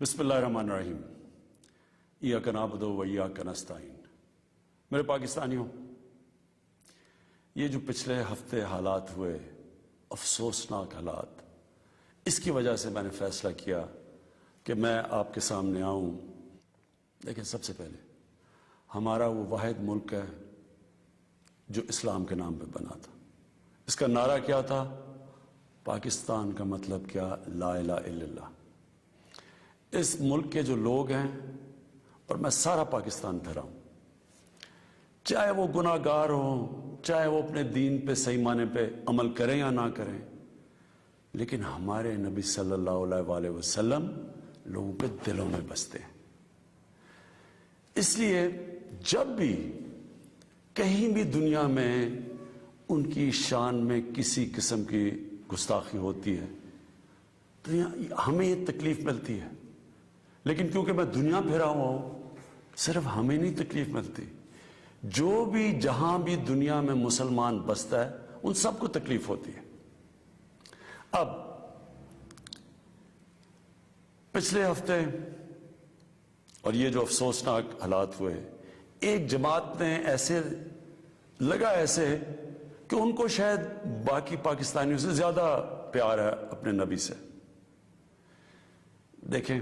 بسم اللہ الرحمن الرحیم ایاک نعبد و ایاک نستعین۔ میرے پاکستانیوں، یہ جو پچھلے ہفتے حالات ہوئے، افسوسناک حالات، اس کی وجہ سے میں نے فیصلہ کیا کہ میں آپ کے سامنے آؤں۔ دیکھیں، سب سے پہلے ہمارا وہ واحد ملک ہے جو اسلام کے نام پہ بنا تھا۔ اس کا نعرہ کیا تھا؟ پاکستان کا مطلب کیا؟ لا الہ الا اللہ۔ اس ملک کے جو لوگ ہیں، اور میں سارا پاکستان پھرا ہوں، چاہے وہ گناہ گار ہوں، چاہے وہ اپنے دین پہ صحیح معنی پہ عمل کریں یا نہ کریں، لیکن ہمارے نبی صلی اللہ علیہ وآلہ وسلم لوگوں کے دلوں میں بستے ہیں۔ اس لیے جب بھی کہیں بھی دنیا میں ان کی شان میں کسی قسم کی گستاخی ہوتی ہے تو ہمیں یہ تکلیف ملتی ہے، لیکن کیونکہ میں دنیا پھرا ہوا ہوں، صرف ہمیں نہیں تکلیف ملتی، جو بھی جہاں بھی دنیا میں مسلمان بستا ہے ان سب کو تکلیف ہوتی ہے۔ اب پچھلے ہفتے اور یہ جو افسوسناک حالات ہوئے، ایک جماعت نے ایسے لگا کہ ان کو شاید باقی پاکستانیوں سے زیادہ پیار ہے اپنے نبی سے۔ دیکھیں،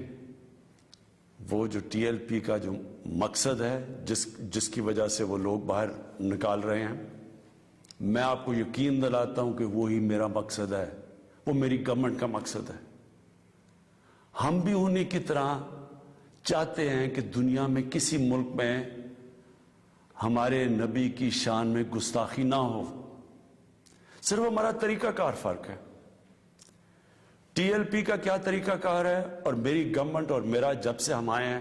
وہ جو ٹی ایل پی کا جو مقصد ہے، جس کی وجہ سے وہ لوگ باہر نکال رہے ہیں، میں آپ کو یقین دلاتا ہوں کہ وہی میرا مقصد ہے، وہ میری گورنمنٹ کا مقصد ہے۔ ہم بھی انہی کی طرح چاہتے ہیں کہ دنیا میں کسی ملک میں ہمارے نبی کی شان میں گستاخی نہ ہو، صرف ہمارا طریقہ کار فرق ہے۔ ٹی ایل پی کا کیا طریقہ کار ہے اور میری گورنمنٹ اور میرا جب سے ہم آئے ہیں،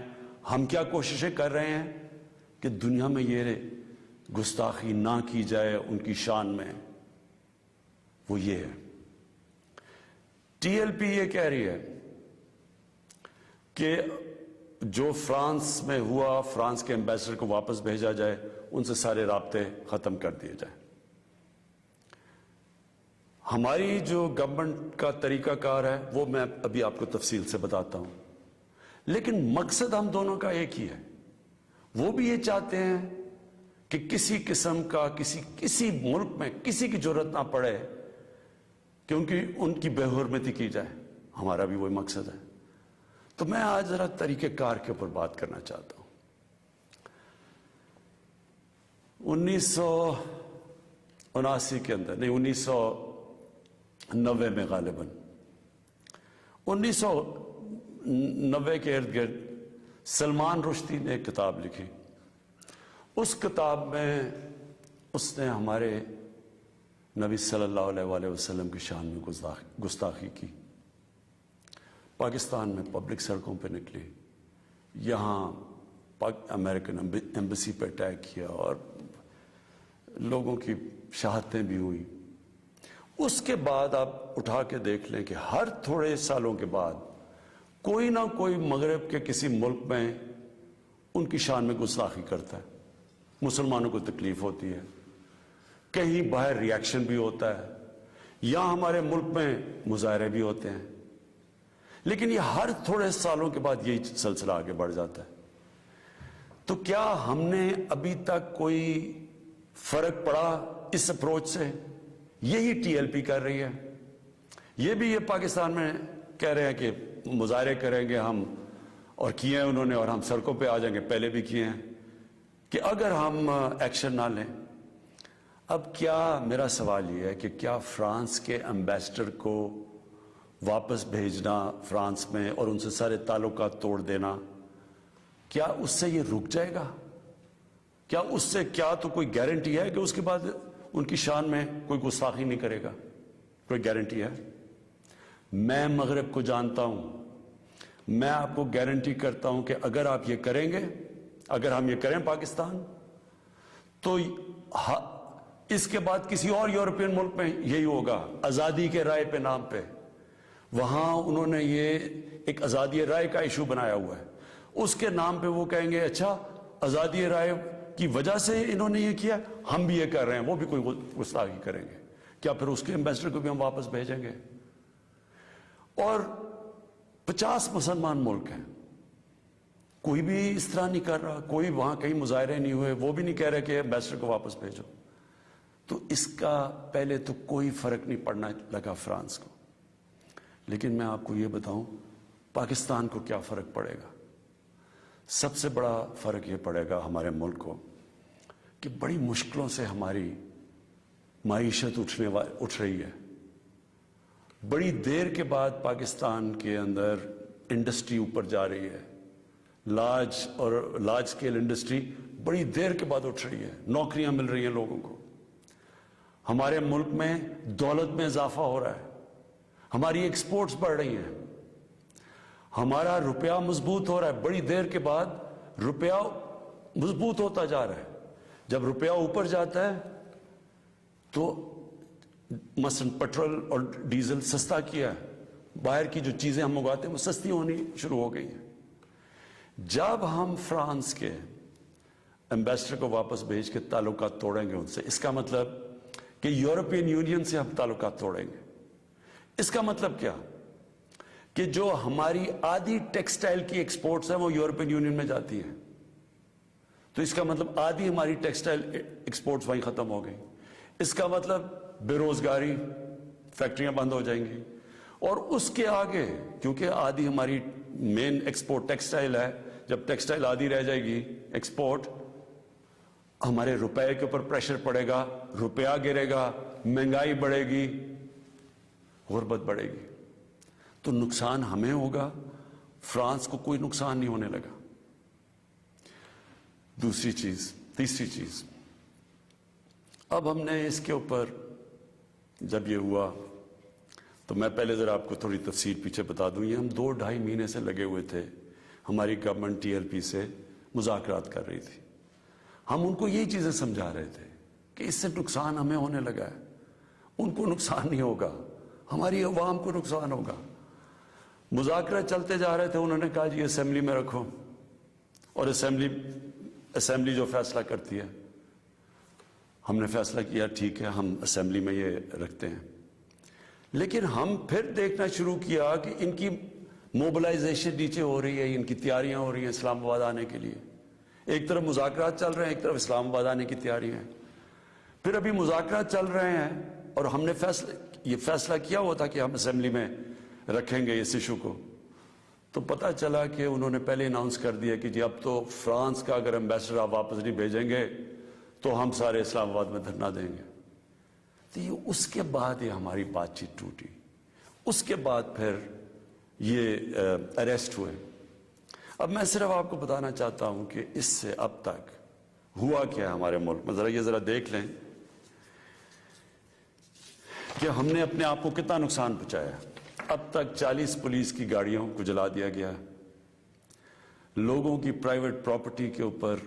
ہم کیا کوششیں کر رہے ہیں کہ دنیا میں یہ گستاخی نہ کی جائے ان کی شان میں، وہ یہ ہے۔ ٹی ایل پی یہ کہہ رہی ہے کہ جو فرانس میں ہوا، فرانس کے ایمبیسڈر کو واپس بھیجا جائے، ان سے سارے رابطے ختم کر دیے جائیں۔ ہماری جو گورنمنٹ کا طریقہ کار ہے وہ میں ابھی آپ کو تفصیل سے بتاتا ہوں، لیکن مقصد ہم دونوں کا ایک ہی ہے۔ وہ بھی یہ چاہتے ہیں کہ کسی قسم کا کسی ملک میں کسی کی ضرورت نہ پڑے کہ ان کی بے حرمتی کی جائے، ہمارا بھی وہی مقصد ہے۔ تو میں آج ذرا طریقہ کار کے اوپر بات کرنا چاہتا ہوں۔ 1979 کے اندر، نہیں 1990 میں، غالباً 1990 کے ارد گرد سلمان رشدی نے ایک کتاب لکھی۔ اس کتاب میں اس نے ہمارے نبی صلی اللہ علیہ وآلہ وسلم کی شان میں گستاخی کی۔ پاکستان میں پبلک سڑکوں پہ نکلی، یہاں امریکن ایمبیسی پہ اٹیک کیا اور لوگوں کی شہادتیں بھی ہوئی۔ اس کے بعد آپ اٹھا کے دیکھ لیں کہ ہر تھوڑے سالوں کے بعد کوئی نہ کوئی مغرب کے کسی ملک میں ان کی شان میں گستاخی کرتا ہے، مسلمانوں کو تکلیف ہوتی ہے، کہیں باہر ری ایکشن بھی ہوتا ہے، یا ہمارے ملک میں مظاہرے بھی ہوتے ہیں، لیکن یہ ہر تھوڑے سالوں کے بعد یہی سلسلہ آگے بڑھ جاتا ہے۔ تو کیا ہم نے ابھی تک کوئی فرق پڑا اس اپروچ سے؟ یہی ٹی ایل پی کر رہی ہے۔ یہ بھی یہ پاکستان میں کہہ رہے ہیں کہ مظاہرے کریں گے ہم، اور کیے ہیں انہوں نے، اور ہم سڑکوں پہ آ جائیں گے، پہلے بھی کیے ہیں، کہ اگر ہم ایکشن نہ لیں۔ اب کیا میرا سوال یہ ہے کہ کیا فرانس کے ایمبیسڈر کو واپس بھیجنا فرانس میں اور ان سے سارے تعلقات توڑ دینا، کیا اس سے یہ رک جائے گا؟ کیا اس سے تو کوئی گارنٹی ہے کہ اس کے بعد ان کی شان میں کوئی گستاخی نہیں کرے گا؟ کوئی گارنٹی ہے؟ میں مغرب کو جانتا ہوں، میں آپ کو گارنٹی کرتا ہوں کہ اگر آپ یہ کریں گے، اگر ہم یہ کریں پاکستان، تو اس کے بعد کسی اور یورپین ملک میں یہی ہوگا، آزادی کے رائے پہ نام پہ۔ وہاں انہوں نے یہ ایک آزادی رائے کا ایشو بنایا ہوا ہے، اس کے نام پہ وہ کہیں گے اچھا آزادی رائے کی وجہ سے انہوں نے یہ کیا، ہم بھی یہ کر رہے ہیں، وہ بھی کوئی گستاخی کریں گے، کیا پھر اس کے ایمبیسڈر کو بھی ہم واپس بھیجیں گے؟ اور 50 مسلمان ملک ہیں، کوئی بھی اس طرح نہیں کر رہا، کوئی وہاں کہیں مظاہرے نہیں ہوئے، وہ بھی نہیں کہہ رہے کہ ایمبیسڈر کو واپس بھیجو. تو اس کا پہلے تو کوئی فرق نہیں پڑنا لگا فرانس کو. لیکن میں آپ کو یہ بتاؤں پاکستان کو کیا فرق پڑے گا. سب سے بڑا فرق یہ پڑے گا ہمارے ملک کو کہ بڑی مشکلوں سے ہماری معیشت اٹھ رہی ہے. بڑی دیر کے بعد پاکستان کے اندر انڈسٹری اوپر جا رہی ہے، لارج اسکیل انڈسٹری بڑی دیر کے بعد اٹھ رہی ہے، نوکریاں مل رہی ہیں لوگوں کو. ہمارے ملک میں دولت میں اضافہ ہو رہا ہے، ہماری ایکسپورٹس بڑھ رہی ہیں، ہمارا روپیہ مضبوط ہو رہا ہے. بڑی دیر کے بعد روپیہ مضبوط ہوتا جا رہا ہے. جب روپیہ اوپر جاتا ہے تو مثلا پیٹرول اور ڈیزل سستا کیا ہے، باہر کی جو چیزیں ہم منگواتے ہیں وہ سستی ہونی شروع ہو گئی ہیں. جب ہم فرانس کے ایمبیسڈر کو واپس بھیج کے تعلقات توڑیں گے ان سے، اس کا مطلب کہ یورپین یونین سے ہم تعلقات توڑیں گے. اس کا مطلب کیا کہ جو ہماری آدھی ٹیکسٹائل کی ایکسپورٹس ہیں وہ یورپین یونین میں جاتی ہیں، تو اس کا مطلب آدھی ہماری ٹیکسٹائل ایکسپورٹس وہیں ختم ہو گئی. اس کا مطلب بے روزگاری، فیکٹریاں بند ہو جائیں گی. اور اس کے آگے کیونکہ آدھی ہماری مین ایکسپورٹ ٹیکسٹائل ہے، جب ٹیکسٹائل آدھی رہ جائے گی ایکسپورٹ، ہمارے روپے کے اوپر پریشر پڑے گا، روپیہ گرے گا، مہنگائی بڑھے گی، غربت بڑھے گی. تو نقصان ہمیں ہوگا، فرانس کو کوئی نقصان نہیں ہونے لگا. تیسری چیز اب ہم نے اس کے اوپر جب یہ ہوا تو میں پہلے ذرا آپ کو تھوڑی تفصیل پیچھے بتا دوں. یہ ہم 2-2.5 مہینے سے لگے ہوئے تھے، ہماری گورنمنٹ TLP سے مذاکرات کر رہی تھی. ہم ان کو یہی چیزیں سمجھا رہے تھے کہ اس سے نقصان ہمیں ہونے لگا ہے، ان کو نقصان نہیں ہوگا، ہماری عوام کو نقصان ہوگا. مذاکرات چلتے جا رہے تھے، انہوں نے کہا جی اسمبلی میں رکھو، اور اسمبلی جو فیصلہ کرتی ہے. ہم نے فیصلہ کیا ٹھیک ہے ہم اسمبلی میں یہ رکھتے ہیں. لیکن ہم پھر دیکھنا شروع کیا کہ ان کی موبلائزیشن نیچے ہو رہی ہے، ان کی تیاریاں ہو رہی ہیں اسلام آباد آنے کے لیے. ایک طرف مذاکرات چل رہے ہیں، ایک طرف اسلام آباد آنے کی تیاریاں ہیں. پھر ابھی مذاکرات چل رہے ہیں اور ہم نے یہ فیصلہ کیا ہوا تھا کہ ہم اسمبلی میں رکھیں گے اس ایشو کو. تو پتہ چلا کہ انہوں نے پہلے اناؤنس کر دیا کہ جی اب تو فرانس کا اگر ایمبیسڈر آپ واپس نہیں بھیجیں گے تو ہم سارے اسلام آباد میں دھرنا دیں گے. تو یہ اس کے بعد یہ ہماری بات چیت ٹوٹی. اس کے بعد پھر یہ اریسٹ ہوئے. اب میں صرف آپ کو بتانا چاہتا ہوں کہ اس سے اب تک ہوا کیا ہے ہمارے ملک میں. ذرا دیکھ لیں کہ ہم نے اپنے آپ کو کتنا نقصان پہنچایا. اب تک 40 پولیس کی گاڑیوں کو جلا دیا گیا، لوگوں کی پرائیویٹ پراپرٹی کے اوپر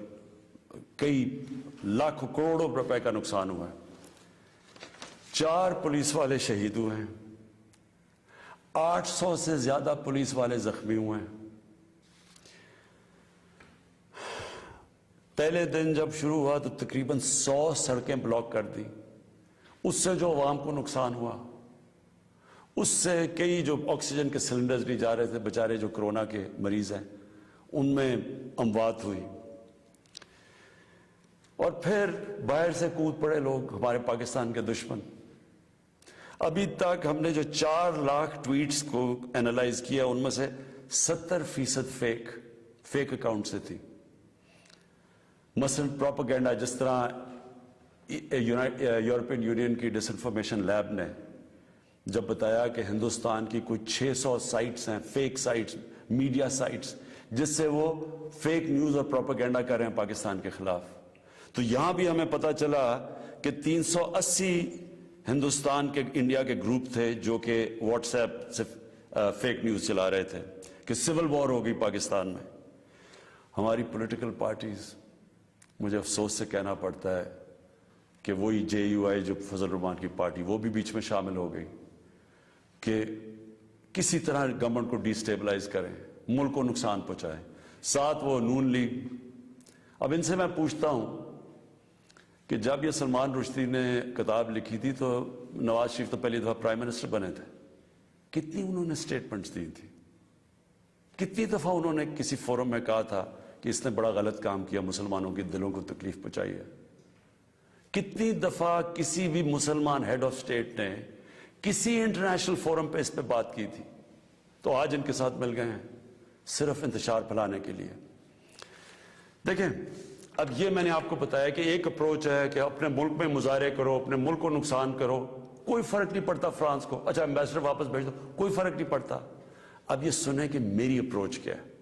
کئی لاکھوں کروڑوں روپے کا نقصان ہوا ہے. 4 پولیس والے شہید ہوئے ہیں، 800 سے زیادہ پولیس والے زخمی ہوئے ہیں. پہلے دن جب شروع ہوا تو تقریباً 100 سڑکیں بلاک کر دی. اس سے جو عوام کو نقصان ہوا، اس سے کئی جو آکسیجن کے سلنڈرز نہیں جا رہے تھے، بیچارے جو کرونا کے مریض ہیں ان میں اموات ہوئی. اور پھر باہر سے کود پڑے لوگ، ہمارے پاکستان کے دشمن. ابھی تک ہم نے جو 4 لاکھ ٹویٹس کو اینالائز کیا ان میں سے 70% فیک اکاؤنٹ سے تھی. مثلا پروپیگنڈا، جس طرح یورپین یونین کی ڈس انفارمیشن لیب نے جب بتایا کہ ہندوستان کی کوئی 600 سائٹس ہیں، فیک سائٹس، میڈیا سائٹس، جس سے وہ فیک نیوز اور پروپیگنڈا کر رہے ہیں پاکستان کے خلاف. تو یہاں بھی ہمیں پتہ چلا کہ 380 ہندوستان کے انڈیا کے گروپ تھے جو کہ واٹس ایپ سے فیک نیوز چلا رہے تھے کہ سول وار ہو گئی پاکستان میں. ہماری پولیٹیکل پارٹیز، مجھے افسوس سے کہنا پڑتا ہے کہ وہی JUI جو فضل الرحمان کی پارٹی، وہ بھی بیچ میں شامل ہو گئی کہ کسی طرح گورنمنٹ کو ڈی سٹیبلائز کریں، ملک کو نقصان پہنچائیں. ساتھ وہ نون لیگ. اب ان سے میں پوچھتا ہوں کہ جب یہ سلمان رشدی نے کتاب لکھی تھی تو نواز شریف تو پہلی دفعہ پرائم منسٹر بنے تھے، کتنی انہوں نے سٹیٹمنٹس دی تھی. کتنی دفعہ انہوں نے کسی فورم میں کہا تھا کہ اس نے بڑا غلط کام کیا، مسلمانوں کے دلوں کو تکلیف پہنچائی ہے؟ کتنی دفعہ کسی بھی مسلمان ہیڈ آف سٹیٹ نے کسی انٹرنیشنل فورم پہ اس پہ بات کی تھی؟ تو آج ان کے ساتھ مل گئے ہیں صرف انتشار پھیلانے کے لیے۔ دیکھیں، اب یہ میں نے آپ کو بتایا کہ ایک اپروچ ہے کہ اپنے ملک میں مظاہرے کرو، اپنے ملک کو نقصان کرو، کوئی فرق نہیں پڑتا فرانس کو، اچھا ایمبیسڈر واپس بھیج دو، کوئی فرق نہیں پڑتا۔ اب یہ سنیں کہ میری اپروچ کیا ہے۔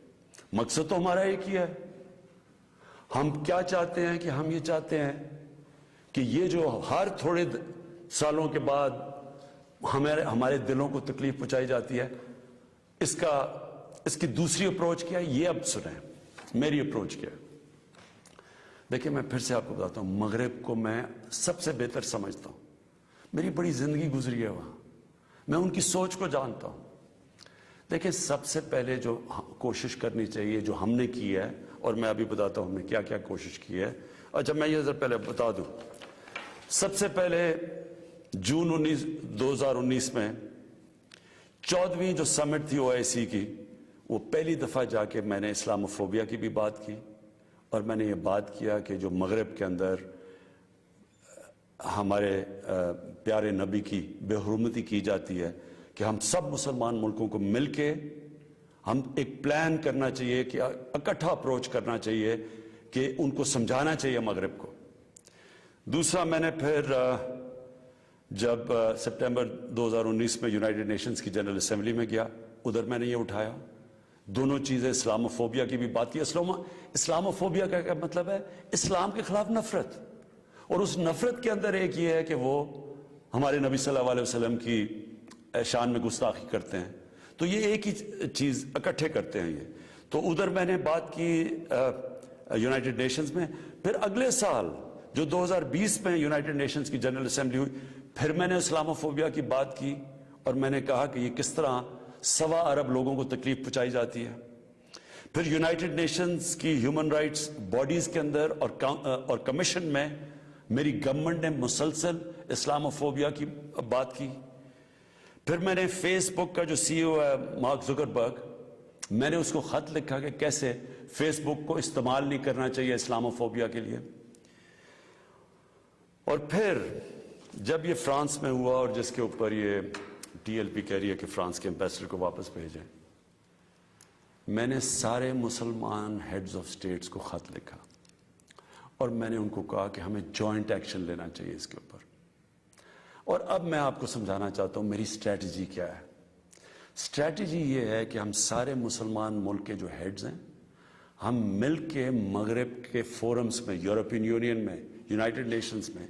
مقصد تو ہمارا ایک ہی ہے۔ ہم کیا چاہتے ہیں کہ ہم یہ چاہتے ہیں کہ یہ جو ہر تھوڑے سالوں کے بعد ہمارے دلوں کو تکلیف پہنچائی جاتی ہے، اس کی دوسری اپروچ کیا ہے، یہ اب سنیں میری اپروچ کیا ہے۔ دیکھیں، میں پھر سے آپ کو بتاتا ہوں، مغرب کو میں سب سے بہتر سمجھتا ہوں، میری بڑی زندگی گزری ہے وہاں، میں ان کی سوچ کو جانتا ہوں۔ دیکھیں، سب سے پہلے جو کوشش کرنی چاہیے، جو ہم نے کی ہے، اور میں ابھی بتاتا ہوں ہم نے کیا کیا کوشش کی ہے۔ اچھا، میں یہ پہلے بتا دوں، سب سے پہلے جون 2019 میں 14ویں جو سمٹ تھی OIC کی، وہ پہلی دفعہ جا کے میں نے اسلاموفوبیا کی بھی بات کی، اور میں نے یہ بات کیا کہ جو مغرب کے اندر ہمارے پیارے نبی کی بے حرمتی کی جاتی ہے، کہ ہم سب مسلمان ملکوں کو مل کے ہم ایک پلان کرنا چاہیے، کہ اکٹھا اپروچ کرنا چاہیے، کہ ان کو سمجھانا چاہیے مغرب کو۔ دوسرا، میں نے پھر جب سپٹمبر 2019 میں یونائٹڈ نیشنز کی جنرل اسمبلی میں گیا، ادھر میں نے یہ اٹھایا، دونوں چیزیں، اسلاموفوبیا کی بھی بات کی۔ اسلاموفوبیا کا کیا مطلب ہے؟ اسلام کے خلاف نفرت، اور اس نفرت کے اندر ایک یہ ہے کہ وہ ہمارے نبی صلی اللہ علیہ وسلم کی شان میں گستاخی کرتے ہیں، تو یہ ایک ہی چیز اکٹھے کرتے ہیں یہ۔ تو ادھر میں نے بات کی یونائٹڈ نیشنز میں۔ پھر اگلے سال جو 2020 میں یونائٹڈ نیشنز کی جنرل اسمبلی ہوئی، پھر میں نے اسلاموفوبیا کی بات کی، اور میں نے کہا کہ یہ کس طرح 1.25 ارب لوگوں کو تکلیف پہنچائی جاتی ہے۔ پھر یونائٹڈ نیشنز کی ہیومن رائٹس باڈیز کے اندر اور کمیشن میں میری گورنمنٹ نے مسلسل اسلاموفوبیا کی بات کی۔ پھر میں نے فیس بک کا جو CEO ہے مارک زکربرگ، میں نے اس کو خط لکھا کہ کیسے فیس بک کو استعمال نہیں کرنا چاہیے اسلاموفوبیا کے لیے۔ اور پھر جب یہ فرانس میں ہوا، اور جس کے اوپر یہ TLP کہہ رہی ہے کہ فرانس کے ایمبیسڈر کو واپس بھیجیں، میں نے سارے مسلمان ہیڈز آف سٹیٹس کو خط لکھا، اور میں نے ان کو کہا کہ ہمیں جوائنٹ ایکشن لینا چاہیے اس کے اوپر۔ اور اب میں آپ کو سمجھانا چاہتا ہوں میری اسٹریٹجی کیا ہے۔ اسٹریٹجی یہ ہے کہ ہم سارے مسلمان ملک کے جو ہیڈز ہیں، ہم مل کے مغرب کے فورمز میں، یورپین یونین میں، یونائٹڈ نیشنز میں،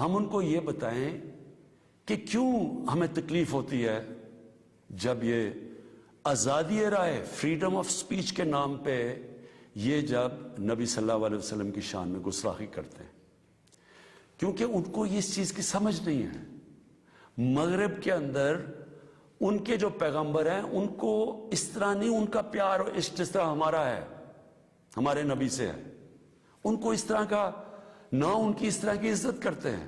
ہم ان کو یہ بتائیں کہ کیوں ہمیں تکلیف ہوتی ہے جب یہ آزادی رائے، فریڈم آف سپیچ کے نام پہ یہ جب نبی صلی اللہ علیہ وسلم کی شان میں گستاخی کرتے ہیں، کیونکہ ان کو اس چیز کی سمجھ نہیں ہے۔ مغرب کے اندر ان کے جو پیغمبر ہیں، ان کو اس طرح نہیں، ان کا پیار جس طرح ہمارا ہے، ہمارے نبی سے ہے، ان کو اس طرح کا نہ، ان کی اس طرح کی عزت کرتے ہیں،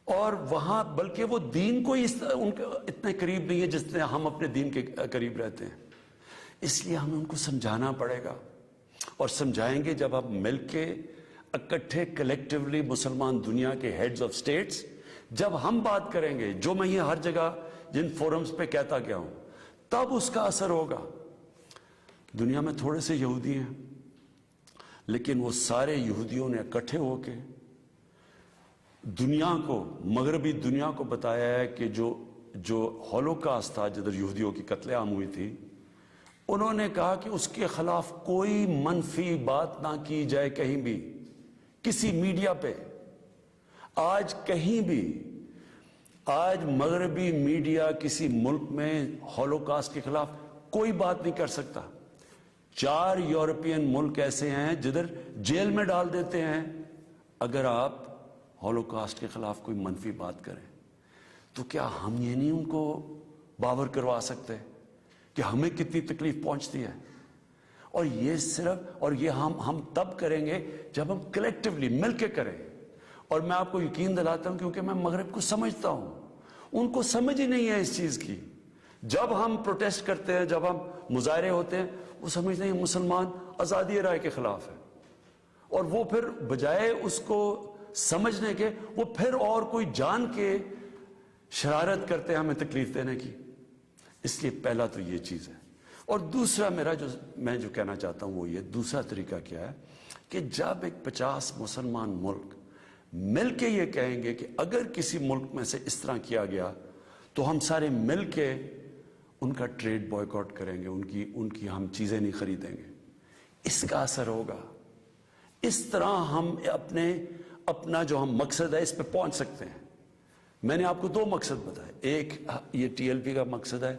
اور وہاں بلکہ وہ دین کو ان کے اتنے قریب نہیں ہے جس طرح ہم اپنے دین کے قریب رہتے ہیں۔ اس لیے ہمیں ان کو سمجھانا پڑے گا، اور سمجھائیں گے جب ہم مل کے اکٹھے کلیکٹیولی مسلمان دنیا کے ہیڈز آف سٹیٹس جب ہم بات کریں گے، جو میں یہ ہر جگہ جن فورمز پہ کہتا گیا ہوں، تب اس کا اثر ہوگا۔ دنیا میں تھوڑے سے یہودی ہیں، لیکن وہ سارے یہودیوں نے اکٹھے ہو کے دنیا کو، مغربی دنیا کو بتایا ہے کہ جو ہولوکاسٹ تھا، جدھر یہودیوں کی قتل عام ہوئی تھی، انہوں نے کہا کہ اس کے خلاف کوئی منفی بات نہ کی جائے کہیں بھی، کسی میڈیا پہ۔ آج کہیں بھی، آج مغربی میڈیا کسی ملک میں ہولوکاسٹ کے خلاف کوئی بات نہیں کر سکتا۔ 4 یورپین ملک ایسے ہیں جدھر جیل میں ڈال دیتے ہیں اگر آپ ہولوکاسٹ کے خلاف کوئی منفی بات کریں۔ تو کیا ہم یہ نہیں ان کو باور کروا سکتے کہ ہمیں کتنی تکلیف پہنچتی ہے؟ اور یہ صرف، اور یہ ہم تب کریں گے جب ہم کلیکٹیولی مل کے کریں۔ اور میں آپ کو یقین دلاتا ہوں، کیونکہ میں مغرب کو سمجھتا ہوں، ان کو سمجھ ہی نہیں ہے اس چیز کی۔ جب ہم پروٹیسٹ کرتے ہیں، جب ہم مظاہرے ہوتے ہیں وہ سمجھتے ہیں مسلمان آزادی رائے کے خلاف ہے، اور وہ پھر بجائے اس کو سمجھنے کے وہ پھر اور کوئی جان کے شرارت کرتے ہیں ہمیں تکلیف دینے کی۔ اس لیے پہلا تو یہ چیز ہے۔ اور دوسرا میں جو کہنا چاہتا ہوں وہ یہ دوسرا طریقہ کیا ہے کہ جب ایک 50 مسلمان ملک مل کے یہ کہیں گے کہ اگر کسی ملک میں سے اس طرح کیا گیا تو ہم سارے مل کے ان کا ٹریڈ بوائیکاٹ کریں گے، ان کی ہم چیزیں نہیں خریدیں گے، اس کا اثر ہوگا۔ اس طرح ہم اپنا جو ہم مقصد ہے اس پہ پہنچ سکتے ہیں۔ میں نے آپ کو 2 مقصد بتائے، ایک یہ TLP کا مقصد ہے،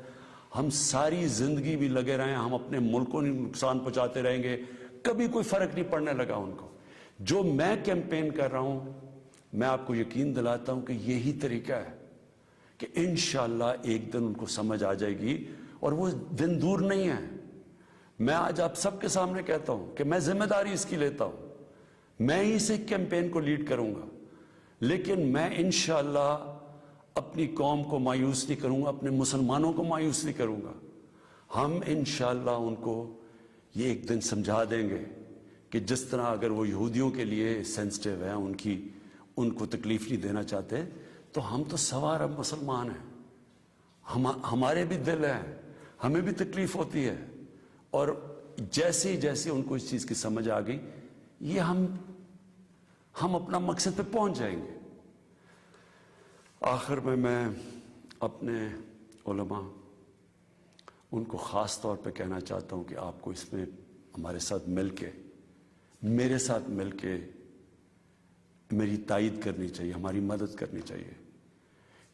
ہم ساری زندگی بھی لگے رہیں، ہم اپنے ملک کو نقصان پہنچاتے رہیں گے، کبھی کوئی فرق نہیں پڑنے لگا ان کو۔ جو میں کیمپین کر رہا ہوں، میں آپ کو یقین دلاتا ہوں کہ یہی طریقہ ہے کہ انشاءاللہ ایک دن ان کو سمجھ آ جائے گی، اور وہ دن دور نہیں ہے۔ میں آج آپ سب کے سامنے کہتا ہوں کہ میں ذمہ داری اس کی لیتا ہوں، میں ہی سے کیمپین کو لیڈ کروں گا، لیکن میں انشاءاللہ اپنی قوم کو مایوس نہیں کروں گا، اپنے مسلمانوں کو مایوس نہیں کروں گا۔ ہم انشاءاللہ ان کو یہ ایک دن سمجھا دیں گے کہ جس طرح اگر وہ یہودیوں کے لیے سینسٹیو ہیں، ان کو تکلیف نہیں دینا چاہتے، تو ہم تو سوا ارب مسلمان ہیں، ہمارے بھی دل ہیں، ہمیں بھی تکلیف ہوتی ہے، اور جیسے جیسے ان کو اس چیز کی سمجھ آ گئی، یہ ہم اپنا مقصد پہ پہنچ جائیں گے۔ آخر میں اپنے علماء ان کو خاص طور پہ کہنا چاہتا ہوں کہ آپ کو اس میں ہمارے ساتھ مل کے، میرے ساتھ مل کے میری تائید کرنی چاہیے، ہماری مدد کرنی چاہیے،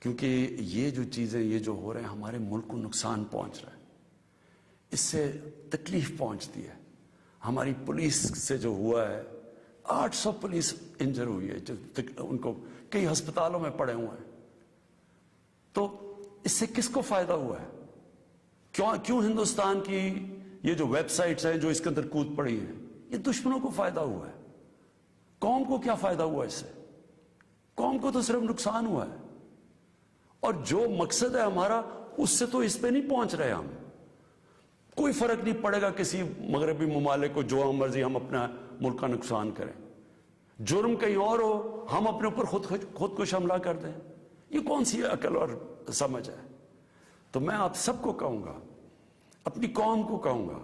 کیونکہ یہ جو چیزیں یہ جو ہو رہے ہیں ہمارے ملک کو نقصان پہنچ رہا ہے، اس سے تکلیف پہنچتی ہے۔ ہماری پولیس سے جو ہوا ہے، 800 پولیس انجر ہوئی ہے، جو ان کو کئی ہسپتالوں میں پڑے ہوئے ہیں، تو اس سے کس کو فائدہ ہوا ہے؟ کیوں ہندوستان کی یہ جو ویب سائٹس ہیں جو اس کے اندر کود پڑی ہیں، یہ دشمنوں کو فائدہ ہوا ہے؟ قوم کو کیا فائدہ ہوا اس سے؟ قوم کو تو صرف نقصان ہوا ہے، اور جو مقصد ہے ہمارا اس سے تو اس پہ نہیں پہنچ رہے ہم۔ کوئی فرق نہیں پڑے گا کسی مغربی ممالک کو، جو ہم مرضی ہم اپنا ملک کا نقصان کریں، جرم کہیں اور ہو، ہم اپنے اوپر خود کو حملہ کر دیں، یہ کون سی عقل اور سمجھ ہے؟ تو میں آپ سب کو کہوں گا، اپنی قوم کو کہوں گا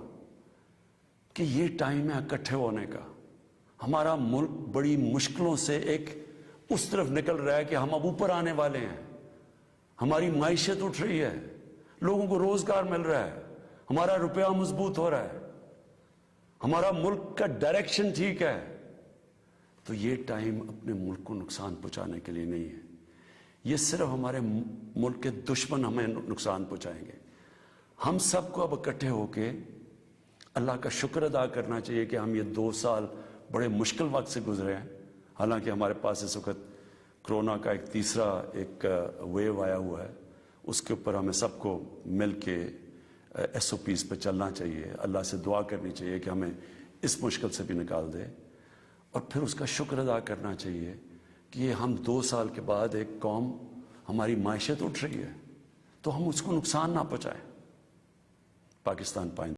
کہ یہ ٹائم ہے اکٹھے ہونے کا۔ ہمارا ملک بڑی مشکلوں سے ایک اس طرف نکل رہا ہے کہ ہم اب اوپر آنے والے ہیں، ہماری معیشت اٹھ رہی ہے، لوگوں کو روزگار مل رہا ہے، ہمارا روپیہ مضبوط ہو رہا ہے، ہمارا ملک کا ڈائریکشن ٹھیک ہے۔ تو یہ ٹائم اپنے ملک کو نقصان پہنچانے کے لیے نہیں ہے، یہ صرف ہمارے ملک کے دشمن ہمیں نقصان پہنچائیں گے۔ ہم سب کو اب اکٹھے ہو کے اللہ کا شکر ادا کرنا چاہیے کہ ہم یہ 2 سال بڑے مشکل وقت سے گزرے ہیں، حالانکہ ہمارے پاس اس وقت کرونا کا ایک تیسرا ویو آیا ہوا ہے، اس کے اوپر ہمیں سب کو مل کے SOPs پہ چلنا چاہیے، اللہ سے دعا کرنی چاہیے کہ ہمیں اس مشکل سے بھی نکال دے، اور پھر اس کا شکر ادا کرنا چاہیے کہ یہ ہم 2 سال کے بعد ایک قوم، ہماری معیشت اٹھ رہی ہے، تو ہم اس کو نقصان نہ پہنچائیں۔ پاکستان پائیں۔